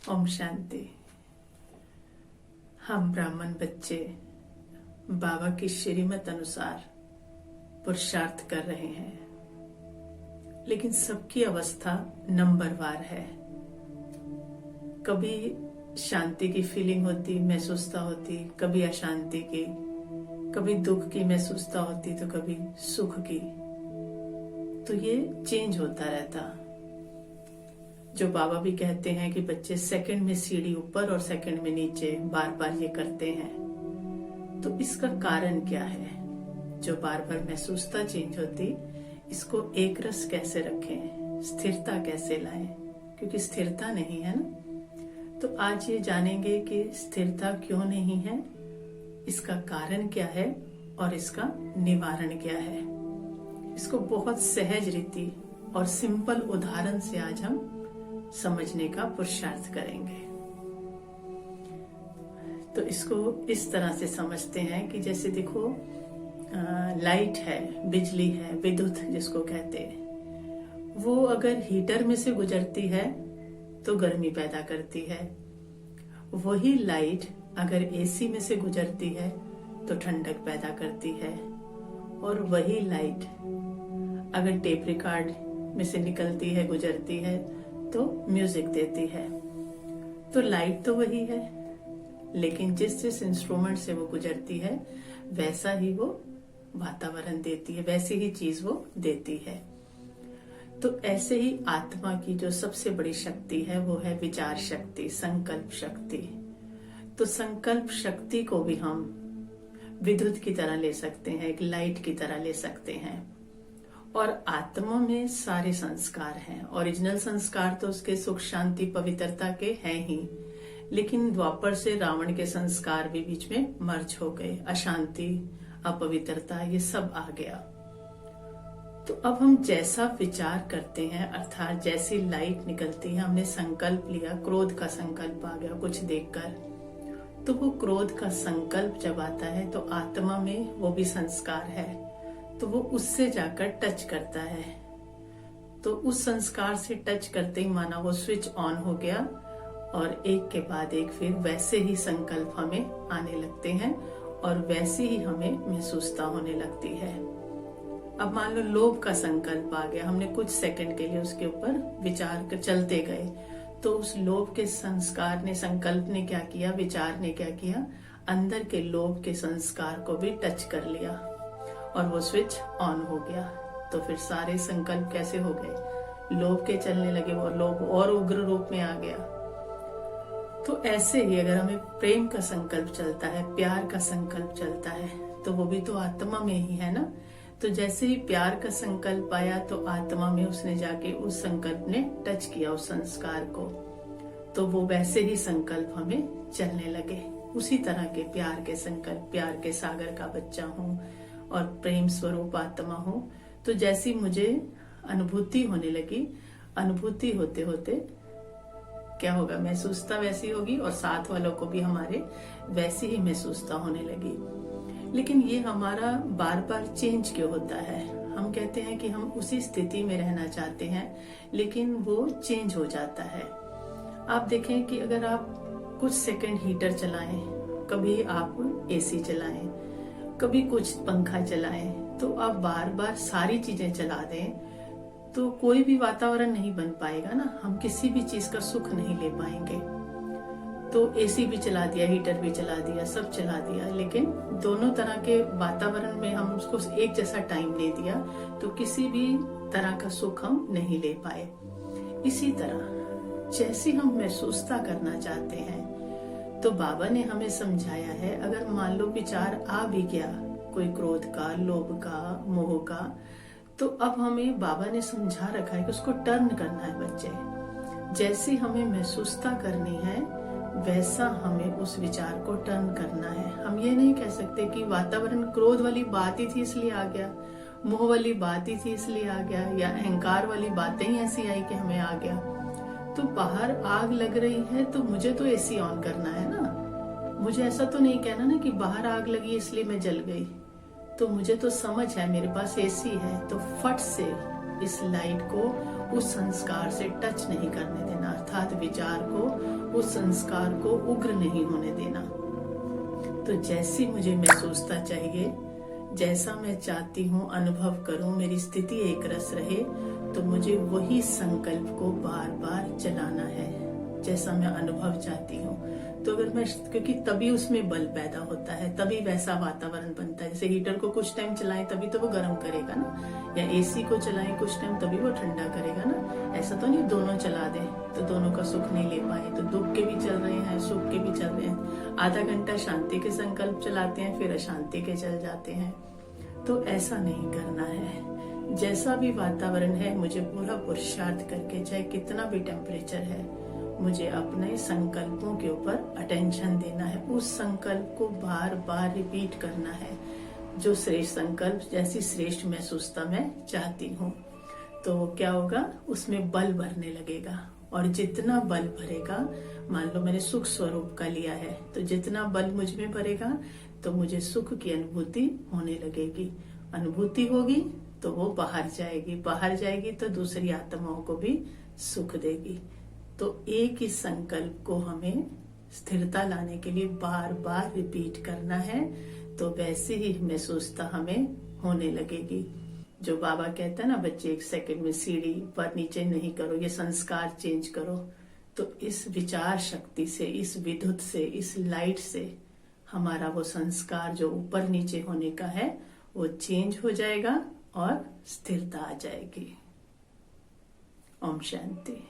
ओम शांति। हम ब्राह्मण बच्चे बाबा की श्रीमत अनुसार पुरुषार्थ कर रहे हैं, लेकिन सबकी अवस्था नंबरवार है। कभी शांति की फीलिंग होती, महसूसता होती, कभी अशांति की, कभी दुख की महसूसता होती तो कभी सुख की। तो ये चेंज होता रहता। जो बाबा भी कहते हैं कि बच्चे सेकंड में सीढ़ी ऊपर और सेकंड में नीचे बार बार ये करते हैं, तो इसका कारण क्या है? जो बार बार महसूसता चेंज होती, इसको एक रस कैसे रखें, स्थिरता कैसे लाएं? क्योंकि स्थिरता नहीं है ना। तो आज ये जानेंगे कि स्थिरता क्यों नहीं है, इसका कारण क्या है और इसका निवारण क्या है। इसको बहुत सहज रीति और सिंपल उदाहरण से आज हम समझने का पुरुषार्थ करेंगे। तो इसको इस तरह से समझते हैं कि जैसे देखो, लाइट है, बिजली है, विद्युत जिसको कहते हैं, वो अगर हीटर में से गुजरती है तो गर्मी पैदा करती है। वही लाइट अगर एसी में से गुजरती है तो ठंडक पैदा करती है। और वही लाइट अगर टेप रिकॉर्ड में से निकलती है, गुजरती है, तो म्यूजिक देती है। तो लाइट तो वही है, लेकिन जिस जिस इंस्ट्रूमेंट से वो गुजरती है वैसा ही वो वातावरण देती है, वैसी ही चीज वो देती है। तो ऐसे ही आत्मा की जो सबसे बड़ी शक्ति है वो है विचार शक्ति, संकल्प शक्ति। तो संकल्प शक्ति को भी हम विद्युत की तरह ले सकते हैं, एक लाइट की तरह ले सकते हैं। और आत्मा में सारे संस्कार हैं। ओरिजिनल संस्कार तो उसके सुख, शांति, पवित्रता के हैं ही, लेकिन द्वापर से रावण के संस्कार भी बीच में मर्ज हो गए। अशांति, अपवित्रता, ये सब आ गया। तो अब हम जैसा विचार करते हैं, अर्थात जैसी लाइट निकलती है, हमने संकल्प लिया, क्रोध का संकल्प आ गया कुछ देखकर, तो वो क्रोध का संकल्प जब आता है तो आत्मा में वो भी संस्कार है, तो वो उससे जाकर टच करता है। तो उस संस्कार से टच करते ही माना वो स्विच ऑन हो गया, और एक के बाद एक फिर वैसे ही संकल्प हमें आने लगते हैं और वैसे ही हमें महसूसता होने लगती है। अब मान लो लोभ का संकल्प आ गया, हमने कुछ सेकंड के लिए उसके ऊपर विचार कर चलते गए, तो उस लोभ के संस्कार ने, संकल्प ने क्या किया, विचार ने क्या किया, अंदर के लोभ के संस्कार को भी टच कर लिया और वो स्विच ऑन हो गया। तो फिर सारे संकल्प कैसे हो गए, लोभ के चलने लगे, वो लोभ और उग्र रूप में आ गया। तो ऐसे ही अगर हमें प्रेम का संकल्प चलता है, प्यार का संकल्प चलता है, तो वो भी तो आत्मा में ही है ना। तो जैसे ही प्यार का संकल्प आया तो आत्मा में उसने जाके उस संकल्प ने टच किया उस संस्कार को, तो वो वैसे ही संकल्प हमें चलने लगे। उसी तरह के प्यार के संकल्प, प्यार के सागर का बच्चा हूँ और प्रेम स्वरूप आत्मा हूँ, तो जैसी मुझे अनुभूति होने लगी, अनुभूति होते होते क्या होगा, महसूसता वैसी होगी और साथ वालों को भी हमारे वैसी ही महसूसता होने लगी। लेकिन ये हमारा बार बार चेंज क्यों होता है? हम कहते हैं कि हम उसी स्थिति में रहना चाहते हैं, लेकिन वो चेंज हो जाता है। आप देखें कि अगर आप कुछ सेकंड हीटर चलाएं, कभी आप एसी चलाएं, कभी कुछ पंखा चलाएं, तो आप बार बार सारी चीजें चला दें तो कोई भी वातावरण नहीं बन पाएगा ना, हम किसी भी चीज का सुख नहीं ले पाएंगे। तो एसी भी चला दिया, हीटर भी चला दिया, सब चला दिया, लेकिन दोनों तरह के वातावरण में हम उसको एक जैसा टाइम दे दिया तो किसी भी तरह का सुख हम नहीं ले पाए। इसी तरह जैसी हम महसूसता करना चाहते हैं, तो बाबा ने हमें समझाया है, अगर मान लो विचार आ भी गया कोई क्रोध का, लोभ का, मोह का, तो अब हमें बाबा ने समझा रखा है कि उसको टर्न करना है बच्चे। जैसी हमें महसूसता करनी है वैसा हमें उस विचार को टर्न करना है। हम ये नहीं कह सकते कि वातावरण क्रोध वाली बात ही थी इसलिए आ गया, मोह वाली बात ही थी इसलिए आ गया, या अहंकार वाली बातें ही ऐसी आई कि हमें आ गया। तो बाहर आग लग रही है तो मुझे तो एसी ऑन करना है ना। मुझे ऐसा तो नहीं कहना ना कि बाहर आग लगी इसलिए मैं जल गई। तो मुझे तो समझ है, मेरे पास एसी है, तो फट से इस लाइट को उस संस्कार से टच नहीं करने देना, अर्थात अर्थात विचार को, उस संस्कार को उग्र नहीं होने देना। तो जैसी मुझे महसूसता चाहिए, जैसा मैं चाहती हूँ अनुभव करूं, मेरी स्थिति एक रस रहे, तो मुझे वही संकल्प को बार बार चलाना है जैसा मैं अनुभव चाहती हूँ। तो अगर मैं, क्योंकि तभी उसमें बल पैदा होता है, तभी वैसा वातावरण बनता है। जैसे हीटर को कुछ टाइम चलाएं तभी तो वो गर्म करेगा ना, या एसी को चलाएं कुछ टाइम तभी वो ठंडा करेगा ना। ऐसा तो नहीं दोनों चला दें तो दोनों का सुख नहीं ले पाए। तो दुख के भी चल रहे हैं, सुख के भी चल रहे हैं। आधा घंटा शांति के संकल्प चलाते हैं, फिर अशांति के चल जाते हैं। तो ऐसा नहीं करना है। जैसा भी वातावरण है, मुझे पूरा पुरुषार्थ करके, चाहे कितना भी टेम्परेचर है, मुझे अपने संकल्पों के ऊपर अटेंशन देना है। उस संकल्प को बार बार रिपीट करना है, जो श्रेष्ठ संकल्प, जैसी श्रेष्ठ महसूसता मैं चाहती हूँ। तो क्या होगा, उसमें बल भरने लगेगा। और जितना बल भरेगा, मान लो मैंने सुख स्वरूप का लिया है, तो जितना बल मुझ में भरेगा तो मुझे सुख की अनुभूति होने लगेगी। अनुभूति होगी तो वो बाहर जाएगी, बाहर जाएगी तो दूसरी आत्माओं को भी सुख देगी। तो एक ही संकल्प को हमें स्थिरता लाने के लिए बार बार रिपीट करना है, तो वैसे ही महसूसता हमें होने लगेगी। जो बाबा कहता है ना, बच्चे 1 सेकंड में सीढ़ी ऊपर नीचे नहीं करो, ये संस्कार चेंज करो। तो इस विचार शक्ति से, इस विद्युत से, इस लाइट से हमारा वो संस्कार जो ऊपर नीचे होने का है वो चेंज हो जाएगा और स्थिरता आ जाएगी। ओम शांति।